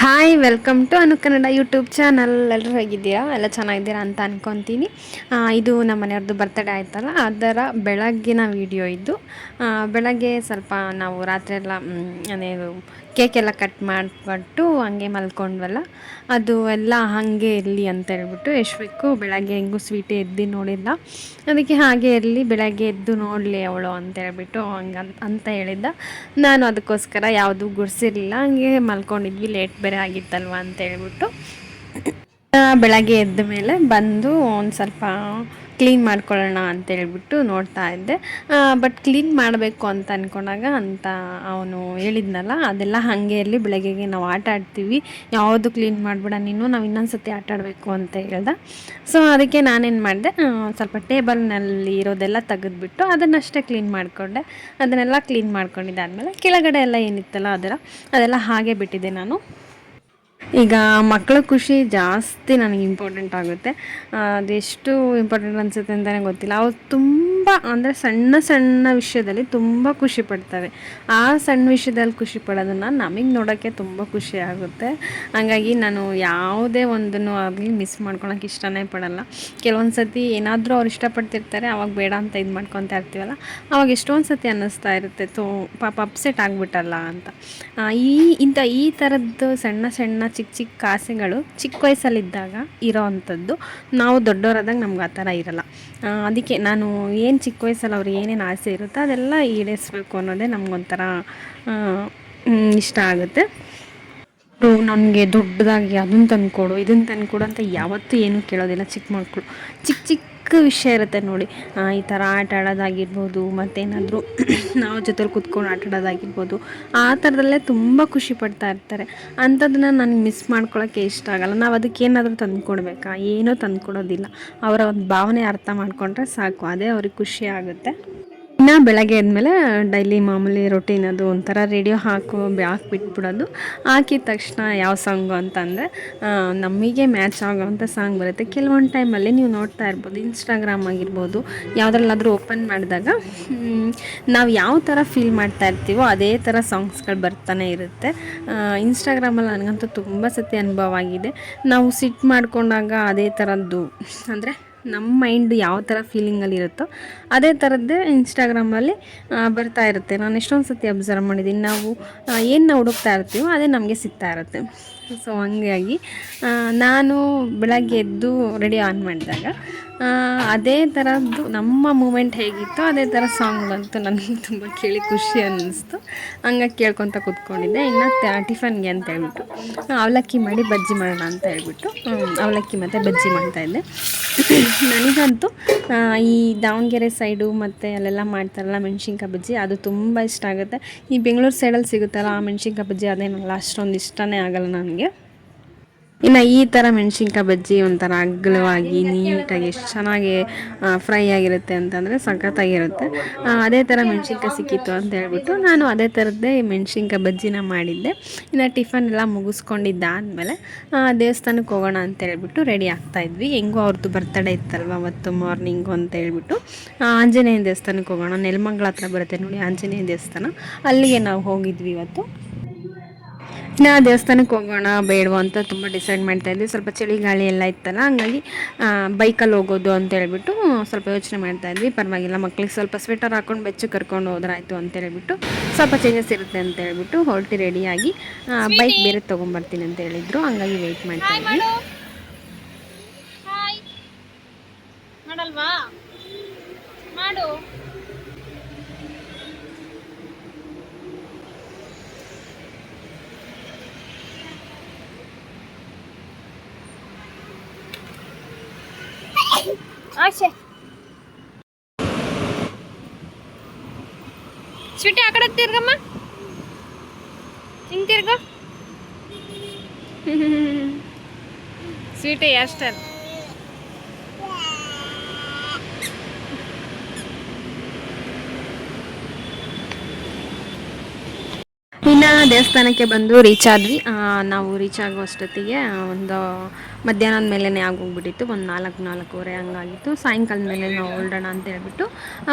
Hi welcome to Anu Kannada YouTube channel. ಎಲ್ಲರೂ ಹೇಗಿದ್ದೀರಾ? ಎಲ್ಲ ಚೆನ್ನಾಗಿದ್ದೀರಾ ಅಂತ ಅನ್ಕೊತೀನಿ. ಇದು ನಮ್ಮ ಮನೆಯವ್ರದ್ದು ಬರ್ತಡೇ ಆಯ್ತಲ್ಲ, ಅದರ ಬೆಳಗ್ಗಿನ ವಿಡಿಯೋ ಇದು. ಬೆಳಗ್ಗೆ ಸ್ವಲ್ಪ ನಾವು ರಾತ್ರಿ ಎಲ್ಲ ಅದೇನು ಕೇಕೆಲ್ಲ ಕಟ್ ಮಾಡಿಬಿಟ್ಟು ಹಂಗೆ ಮಲ್ಕೊಂಡ್ವಲ್ಲ, ಅದು ಎಲ್ಲ ಹಾಗೆ ಇರಲಿ ಅಂತ ಹೇಳ್ಬಿಟ್ಟು ಯಶ್ವಿಕ್ಕು ಬೆಳಗ್ಗೆ ಹೆಂಗೂ ಸ್ವೀಟೇ ಎದ್ದು ನೋಡಿಲ್ಲ, ಅದಕ್ಕೆ ಹಾಗೆ ಇರಲಿ ಬೆಳಗ್ಗೆ ಎದ್ದು ನೋಡಲಿ ಅವಳು ಅಂತ ಹೇಳ್ಬಿಟ್ಟು ಹಂಗೆ ಅಂತ ಹೇಳಿದ್ದ. ನಾನು ಅದಕ್ಕೋಸ್ಕರ ಯಾವುದೂ ಗುಡಿಸಿರಲಿಲ್ಲ, ಹಂಗೆ ಮಲ್ಕೊಂಡಿದ್ವಿ, ಲೇಟ್ ಬೇರೆ ಆಗಿತ್ತಲ್ವ ಅಂತ ಹೇಳ್ಬಿಟ್ಟು ಬೆಳಗ್ಗೆ ಎದ್ದ ಮೇಲೆ ಬಂದು ಒಂದು ಸ್ವಲ್ಪ ಕ್ಲೀನ್ ಮಾಡ್ಕೊಳ್ಳೋಣ ಅಂತ ಹೇಳ್ಬಿಟ್ಟು ನೋಡ್ತಾ ಇದ್ದೆ. ಬಟ್ ಕ್ಲೀನ್ ಮಾಡಬೇಕು ಅಂತ ಅಂದ್ಕೊಂಡಾಗ ಅಂತ ಅವನು ಹೇಳಿದ್ನಲ್ಲ, ಅದೆಲ್ಲ ಹಾಗೆ ಇರಲಿ, ಬೆಳಗ್ಗೆಗೆ ನಾವು ಆಟ ಆಡ್ತೀವಿ, ಯಾವುದು ಕ್ಲೀನ್ ಮಾಡಿಬಿಡ ನೀನು, ನಾವು ಇನ್ನೊಂದು ಸತಿ ಆಟ ಆಡಬೇಕು ಅಂತ ಹೇಳ್ದೆ. ಸೊ ಅದಕ್ಕೆ ನಾನೇನು ಮಾಡಿದೆ, ಸ್ವಲ್ಪ ಟೇಬಲ್ನಲ್ಲಿ ಇರೋದೆಲ್ಲ ತೆಗೆದುಬಿಟ್ಟು ಅದನ್ನಷ್ಟೇ ಕ್ಲೀನ್ ಮಾಡಿಕೊಂಡೆ. ಅದನ್ನೆಲ್ಲ ಕ್ಲೀನ್ ಮಾಡ್ಕೊಂಡಿದ್ದಾದಮೇಲೆ ಕೆಳಗಡೆ ಎಲ್ಲ ಏನಿತ್ತಲ್ಲ ಅದೆಲ್ಲ ಹಾಗೆ ಬಿಟ್ಟಿದ್ದೆ ನಾನು. ಈಗ ಮಕ್ಕಳ ಖುಷಿ ಜಾಸ್ತಿ ನನಗೆ ಇಂಪಾರ್ಟೆಂಟ್ ಆಗುತ್ತೆ. ಅದೆಷ್ಟು ಇಂಪಾರ್ಟೆಂಟ್ ಅನಿಸುತ್ತೆ ಅಂತಲೇ ಗೊತ್ತಿಲ್ಲ. ಅವ್ರು ತುಂಬ ಅಂದರೆ ಸಣ್ಣ ಸಣ್ಣ ವಿಷಯದಲ್ಲಿ ತುಂಬ ಖುಷಿ ಪಡ್ತವೆ. ಆ ಸಣ್ಣ ವಿಷಯದಲ್ಲಿ ಖುಷಿ ಪಡೋದನ್ನು ನಮಗೆ ನೋಡೋಕ್ಕೆ ತುಂಬ ಖುಷಿ ಆಗುತ್ತೆ. ಹಾಗಾಗಿ ನಾನು ಯಾವುದೇ ಒಂದನ್ನು ಆಗಲಿ ಮಿಸ್ ಮಾಡ್ಕೊಳಕ್ಕೆ ಇಷ್ಟನೇ ಪಡಲ್ಲ. ಕೆಲವೊಂದು ಸತಿ ಏನಾದರೂ ಅವ್ರು ಇಷ್ಟಪಡ್ತಿರ್ತಾರೆ, ಅವಾಗ ಬೇಡ ಅಂತ ಇದು ಮಾಡ್ಕೊತಾ ಇರ್ತೀವಲ್ಲ, ಅವಾಗ ಎಷ್ಟೊಂದು ಸತಿ ಅನ್ನಿಸ್ತಾ ಇರುತ್ತೆ, ಪಾಪ ಅಪ್ಸೆಟ್ ಆಗಿಬಿಟ್ಟಲ್ಲ ಅಂತ. ಈ ಥರದ್ದು ಸಣ್ಣ ಸಣ್ಣ ಚಿಕ್ಕ ಚಿಕ್ಕ ಆಸೆಗಳು ಚಿಕ್ಕ ವಯಸ್ಸಲ್ಲಿದ್ದಾಗ ಇರೋ ಅಂಥದ್ದು, ನಾವು ದೊಡ್ಡವರಾದಾಗ ನಮ್ಗೆ ಆ ಥರ ಇರಲ್ಲ. ಅದಕ್ಕೆ ನಾನು ಏನು ಚಿಕ್ಕ ವಯಸ್ಸಲ್ಲಿ ಅವ್ರಿಗೆ ಏನೇನು ಆಸೆ ಇರುತ್ತೋ ಅದೆಲ್ಲ ಈಡೇರಿಸ್ಬೇಕು ಅನ್ನೋದೇ ನಮಗೊಂಥರ ಇಷ್ಟ ಆಗುತ್ತೆ. ನನಗೆ ದೊಡ್ಡದಾಗಿ ಅದನ್ನು ತಂದುಕೊಡು ಇದನ್ನು ತಂದುಕೊಡು ಅಂತ ಯಾವತ್ತೂ ಏನೂ ಕೇಳೋದಿಲ್ಲ. ಚಿಕ್ಕ ಮಕ್ಕಳು ಚಿಕ್ಕ ಚಿಕ್ಕ ವಿಷಯ ಇರುತ್ತೆ ನೋಡಿ, ಈ ಥರ ಆಟ ಆಡೋದಾಗಿರ್ಬೋದು, ಮತ್ತೇನಾದರೂ ನಾವು ಜೊತೆಲಿ ಕೂತ್ಕೊಂಡು ಆಟ ಆಡೋದಾಗಿರ್ಬೋದು, ಆ ಥರದಲ್ಲೇ ತುಂಬ ಖುಷಿ ಪಡ್ತಾ ಇರ್ತಾರೆ. ಅಂಥದ್ದನ್ನ ನನಗೆ ಮಿಸ್ ಮಾಡ್ಕೊಳ್ಳೋಕ್ಕೆ ಇಷ್ಟ ಆಗಲ್ಲ. ನಾವು ಅದಕ್ಕೆ ಏನಾದರೂ ತಂದುಕೊಡ್ಬೇಕಾ? ಏನೂ ತಂದುಕೊಡೋದಿಲ್ಲ. ಅವರ ಒಂದು ಭಾವನೆ ಅರ್ಥ ಮಾಡಿಕೊಂಡ್ರೆ ಸಾಕು, ಅದೇ ಅವ್ರಿಗೆ ಖುಷಿ ಆಗುತ್ತೆ. ಇನ್ನು ಬೆಳಗ್ಗೆ ಆದಮೇಲೆ ಡೈಲಿ ಮಾಮೂಲಿ ರೊಟೀನ್ ಅದು ಒಂಥರ ರೇಡಿಯೋ ಹಾಕಿಬಿಟ್ಬಿಡೋದು. ಹಾಕಿದ ತಕ್ಷಣ ಯಾವ ಸಾಂಗು ಅಂತಂದರೆ ನಮಗೆ ಮ್ಯಾಚ್ ಆಗೋವಂಥ ಸಾಂಗ್ ಬರುತ್ತೆ. ಕೆಲವೊಂದು ಟೈಮಲ್ಲಿ ನೀವು ನೋಡ್ತಾ ಇರ್ಬೋದು, ಇನ್ಸ್ಟಾಗ್ರಾಮ್ ಆಗಿರ್ಬೋದು, ಯಾವುದ್ರಲ್ಲಾದರೂ ಓಪನ್ ಮಾಡಿದಾಗ ನಾವು ಯಾವ ಥರ ಫೀಲ್ ಮಾಡ್ತಾ ಇರ್ತೀವೋ ಅದೇ ಥರ ಸಾಂಗ್ಸ್ಗಳು ಬರ್ತಾನೆ ಇರುತ್ತೆ. ಇನ್ಸ್ಟಾಗ್ರಾಮಲ್ಲಿ ನನಗಂತೂ ತುಂಬ ಸತಿ ಅನುಭವ ಆಗಿದೆ. ನಾವು ಸಿಟ್ಟು ಮಾಡ್ಕೊಂಡಾಗ ಅದೇ ಥರದ್ದು, ಅಂದರೆ ನಮ್ಮ ಮೈಂಡ್ ಯಾವ ಥರ ಫೀಲಿಂಗಲ್ಲಿರುತ್ತೋ ಅದೇ ಥರದ್ದೇ ಇನ್ಸ್ಟಾಗ್ರಾಮಲ್ಲಿ ಬರ್ತಾ ಇರುತ್ತೆ. ನಾನು ಎಷ್ಟೊಂದು ಸತಿ ಅಬ್ಸರ್ವ್ ಮಾಡಿದ್ದೀನಿ. ನಾವು ಏನು ಹುಡುಕ್ತಾ ಇರ್ತೀವೋ ಅದೇ ನಮಗೆ ಸಿಗ್ತಾ ಇರುತ್ತೆ. ಸೊ ಹಂಗಾಗಿ ನಾನು ಬೆಳಗ್ಗೆ ಎದ್ದು ರೆಡಿ ಆನ್ ಮಾಡಿದಾಗ ಅದೇ ಥರದ್ದು ನಮ್ಮ ಮೂಮೆಂಟ್ ಹೇಗಿತ್ತೋ ಅದೇ ಥರ ಸಾಂಗ್ ಬಂತು. ನನಗೆ ತುಂಬ ಕೇಳಿ ಖುಷಿ ಅನ್ನಿಸ್ತು. ಹಂಗಾಗಿ ಕೇಳ್ಕೊತ ಕೂತ್ಕೊಂಡಿದ್ದೆ. ಇನ್ನು ಟಿಫನ್ಗೆ ಅಂತ ಹೇಳ್ಬಿಟ್ಟು ಅವಲಕ್ಕಿ ಮಾಡಿ ಬಜ್ಜಿ ಮಾಡೋಣ ಅಂತ ಹೇಳ್ಬಿಟ್ಟು ಅವಲಕ್ಕಿ ಮತ್ತು ಬಜ್ಜಿ ಮಾಡ್ತಾಯಿದ್ದೆ. ನನಗಂತೂ ಈ ದಾವಣಗೆರೆ ಸೈಡು ಮತ್ತು ಅಲ್ಲೆಲ್ಲ ಮಾಡ್ತಾರಲ್ಲ ಮೆಣ್ಸಿನ್ಕಾಯಿ ಬಜ್ಜಿ, ಅದು ತುಂಬ ಇಷ್ಟ ಆಗುತ್ತೆ. ಈ ಬೆಂಗಳೂರು ಸೈಡಲ್ಲಿ ಸಿಗುತ್ತಲ್ಲ ಆ ಮೆಣ್ಸಿನ್ಕಾಯಿ ಬಜ್ಜಿ ಅದೇನಲ್ಲ ಅಷ್ಟೊಂದು ಇಷ್ಟನೇ ಆಗಲ್ಲ ನನಗೆ. ಇನ್ನು ಈ ಥರ ಮೆಣ್ಸಿನ್ಕಾಯಿ ಬಜ್ಜಿ ಒಂಥರ ಅಗಲವಾಗಿ ನೀಟಾಗಿ ಎಷ್ಟು ಚೆನ್ನಾಗಿ ಫ್ರೈ ಆಗಿರುತ್ತೆ ಅಂತಂದರೆ ಸಖತ್ತಾಗಿರುತ್ತೆ. ಅದೇ ಥರ ಮೆಣ್ಸಿನ್ಕಾಯಿ ಸಿಕ್ಕಿತ್ತು ಅಂತ ಹೇಳ್ಬಿಟ್ಟು ನಾನು ಅದೇ ಥರದ್ದೇ ಮೆಣ್ಸಿನ್ಕಾಯಿ ಬಜ್ಜಿನ ಮಾಡಿದ್ದೆ. ಇನ್ನು ಟಿಫನ್ ಎಲ್ಲ ಮುಗಿಸ್ಕೊಂಡಿದ್ದಾದಮೇಲೆ ದೇವಸ್ಥಾನಕ್ಕೆ ಹೋಗೋಣ ಅಂತ ಹೇಳ್ಬಿಟ್ಟು ರೆಡಿ ಆಗ್ತಾಯಿದ್ವಿ. ಹೆಂಗೋ ಅವ್ರದ್ದು ಬರ್ತಡೇ ಇತ್ತಲ್ವ ಅವತ್ತು ಮಾರ್ನಿಂಗು ಅಂತ ಹೇಳ್ಬಿಟ್ಟು ಆಂಜನೇಯ ದೇವಸ್ಥಾನಕ್ಕೆ ಹೋಗೋಣ, ನೆಲಮಂಗಲ ಹತ್ರ ಬರುತ್ತೆ ನೋಡಿ ಆಂಜನೇಯ ದೇವಸ್ಥಾನ, ಅಲ್ಲಿಗೆ ನಾವು ಹೋಗಿದ್ವಿ ಇವತ್ತು. ಇನ್ನು ದೇವಸ್ಥಾನಕ್ಕೆ ಹೋಗೋಣ ಬೇಡವೋ ಅಂತ ತುಂಬ ಡಿಸೈಡ್ ಮಾಡ್ತಾಯಿದ್ವಿ. ಸ್ವಲ್ಪ ಚಳಿ ಗಾಳಿ ಎಲ್ಲ ಇತ್ತಲ್ಲ, ಹಂಗಾಗಿ ಬೈಕಲ್ಲಿ ಹೋಗೋದು ಅಂತ ಹೇಳ್ಬಿಟ್ಟು ಸ್ವಲ್ಪ ಯೋಚನೆ ಮಾಡ್ತಾಯಿದ್ವಿ. ಪರವಾಗಿಲ್ಲ, ಮಕ್ಳಿಗೆ ಸ್ವಲ್ಪ ಸ್ವೆಟರ್ ಹಾಕ್ಕೊಂಡು ಬೆಚ್ಚು ಕರ್ಕೊಂಡು ಹೋದ್ರಾಯ್ತು ಅಂತ ಹೇಳ್ಬಿಟ್ಟು ಸ್ವಲ್ಪ ಚೇಂಜಸ್ ಇರುತ್ತೆ ಅಂತ ಹೇಳ್ಬಿಟ್ಟು ಹೊರಟಿ ರೆಡಿಯಾಗಿ ಬೈಕ್ ಬೇರೆ ತೊಗೊಂಬರ್ತೀನಿ ಅಂತ ಹೇಳಿದರು. ಹಂಗಾಗಿ ವೆಯ್ಟ್ ಮಾಡ್ತಾಯಿದ್ವಿ. ಮಾಡಲ್ವಾ ಮಾಡು. ಆಶೆ ಸ್ವೀಟಿ ಆ ಕಡೆ ತಿರ್ಗಮ್ಮ, ಹಿಂಗೆ ತಿರ್ಗ ಸ್ವೀಟಿ ಅಷ್ಟೇ. ಇನ್ನು ದೇವಸ್ಥಾನಕ್ಕೆ ಬಂದು ರೀಚ್ ಆದ್ವಿ. ನಾವು ರೀಚ್ ಆಗೋ ಅಷ್ಟೊತ್ತಿಗೆ ಒಂದು ಮಧ್ಯಾಹ್ನದ ಮೇಲೇ ಆಗೋಗ್ಬಿಟ್ಟಿತ್ತು. ಒಂದು 4-4:30 ಹಂಗಾಗಿತ್ತು. ಸಾಯಂಕಾಲದ ಮೇಲೆ ನಾವು ಹೊರಡೋಣ ಅಂತ ಹೇಳ್ಬಿಟ್ಟು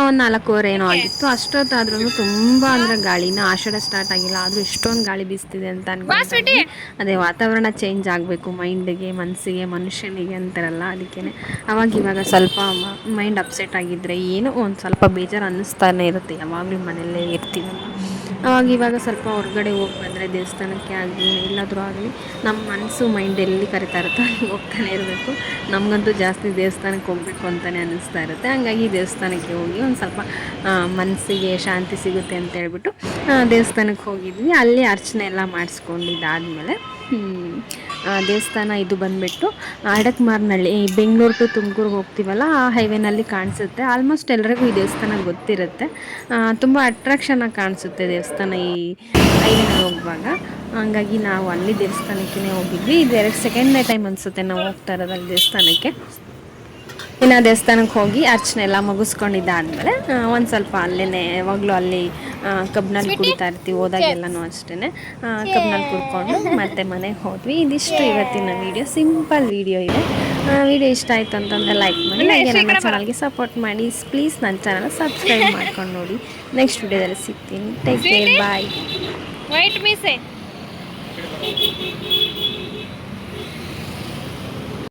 ಒಂದು 4:15 ಏನೋ ಆಗಿತ್ತು. ಅಷ್ಟೊತ್ತಾದ್ರೂ ತುಂಬ ಅಂದರೆ ಗಾಳಿನ ಆಷಾಢ ಸ್ಟಾರ್ಟ್ ಆಗಿಲ್ಲ, ಆದರೂ ಇಷ್ಟೊಂದು ಗಾಳಿ ಬೀಸ್ತಿದೆ ಅಂತ ಅನ್ಕೊತಾ ಇದ್ವಿ. ಅದೇ ವಾತಾವರಣ ಚೇಂಜ್ ಆಗಬೇಕು ಮೈಂಡಿಗೆ, ಮನಸ್ಸಿಗೆ, ಮನುಷ್ಯನಿಗೆ ಅಂತಾರಲ್ಲ, ಅದಕ್ಕೇ ಇವಾಗ ಸ್ವಲ್ಪ ಮೈಂಡ್ ಅಪ್ಸೆಟ್ ಆಗಿದ್ದರೆ ಏನೋ ಒಂದು ಸ್ವಲ್ಪ ಬೇಜಾರು ಅನ್ನಿಸ್ತಾನೆ ಇರುತ್ತೆ. ಯಾವಾಗಲೂ ಮನೆಯಲ್ಲೇ ಇರ್ತೀವಲ್ಲ, ಇವಾಗ ಸ್ವಲ್ಪ ಹೊರಗಡೆ ಹೋಗಿ ಬಂದರೆ ದೇವಸ್ಥಾನಕ್ಕೆ ಆಗಲಿ ಎಲ್ಲಾದರೂ ಆಗಲಿ ನಮ್ಮ ಮನಸ್ಸು ಮೈಂಡ್ ಎಲ್ಲಿ ಕರಿತಾ ಇರುತ್ತೋ ಅಲ್ಲಿ ಹೋಗ್ತಾನೆ ಇರಬೇಕು. ನಮಗಂತೂ ಜಾಸ್ತಿ ದೇವಸ್ಥಾನಕ್ಕೆ ಹೋಗಬೇಕು ಅಂತಲೇ ಅನ್ನಿಸ್ತಾ ಇರುತ್ತೆ. ಹಂಗಾಗಿ ದೇವಸ್ಥಾನಕ್ಕೆ ಹೋಗಿ ಒಂದು ಸ್ವಲ್ಪ ಮನಸ್ಸಿಗೆ ಶಾಂತಿ ಸಿಗುತ್ತೆ ಅಂತ ಹೇಳ್ಬಿಟ್ಟು ದೇವಸ್ಥಾನಕ್ಕೆ ಹೋಗಿದ್ವಿ. ಅಲ್ಲಿ ಅರ್ಚನೆ ಎಲ್ಲ ಮಾಡಿಸ್ಕೊಂಡಿದ್ದಾದಮೇಲೆ ದೇವಸ್ಥಾನ ಇದು ಬಂದುಬಿಟ್ಟು ಅಡಕಮಾರನಹಳ್ಳಿ, ಬೆಂಗಳೂರು ಟು ತುಮಕೂರಿಗೆ ಹೋಗ್ತೀವಲ್ಲ ಆ ಹೈವೇನಲ್ಲಿ ಕಾಣಿಸುತ್ತೆ. ಆಲ್ಮೋಸ್ಟ್ ಎಲ್ಲರಿಗೂ ಈ ದೇವಸ್ಥಾನ ಗೊತ್ತಿರುತ್ತೆ. ತುಂಬ ಅಟ್ರಾಕ್ಷನಾಗಿ ಕಾಣಿಸುತ್ತೆ ದೇವಸ್ಥಾನ ಈ ಹೈವೇನಲ್ಲಿ ಹೋಗುವಾಗ. ಹಂಗಾಗಿ ನಾವು ಅಲ್ಲಿ ದೇವಸ್ಥಾನಕ್ಕೇ ಹೋಗಿದ್ವಿ. ಇದು ಸೆಕೆಂಡ್ನೇ ಟೈಮ್ ಅನಿಸುತ್ತೆ ನಾವು ಹೋಗ್ತಾ ಇರೋದಲ್ಲಿ ದೇವಸ್ಥಾನಕ್ಕೆ. ಇನ್ನು ದೇವಸ್ಥಾನಕ್ಕೆ ಹೋಗಿ ಅರ್ಚನೆ ಎಲ್ಲ ಮುಗಿಸ್ಕೊಂಡಿದ್ದಾದಮೇಲೆ ಒಂದು ಸ್ವಲ್ಪ ಅಲ್ಲೇ ಯಾವಾಗಲೂ ಅಲ್ಲಿ ಕಬ್ನಲ್ಲಿ ಕುಡಿತಾ ಇರ್ತೀವಿ, ಹೋದಾಗೆಲ್ಲನೂ ಅಷ್ಟೇ ಕಬ್ನಲ್ಲಿ ಕುಡ್ಕೊಂಡು ಮತ್ತೆ ಮನೆಗೆ ಹೋದ್ವಿ. ಇದಿಷ್ಟು ಇವತ್ತಿನ ವೀಡಿಯೋ, ಸಿಂಪಲ್ ವೀಡಿಯೋ ಇದೆ. ವೀಡಿಯೋ ಇಷ್ಟ ಆಯಿತು ಅಂತಂದರೆ ಲೈಕ್ ಮಾಡಿ, ಹಾಗೆ ನನ್ನ ಚಾನಲ್ಗೆ ಸಪೋರ್ಟ್ ಮಾಡಿ ಪ್ಲೀಸ್. ನನ್ನ ಚಾನಲ್ ಸಬ್ಸ್ಕ್ರೈಬ್ ಮಾಡ್ಕೊಂಡು ನೋಡಿ. ನೆಕ್ಸ್ಟ್ ವೀಡಿಯೋದಲ್ಲಿ ಸಿಗ್ತೀನಿ. ಟೇಕ್ ಕೇರ್, ಬಾಯ್. ವೈಟ್ ಮೀಸೆ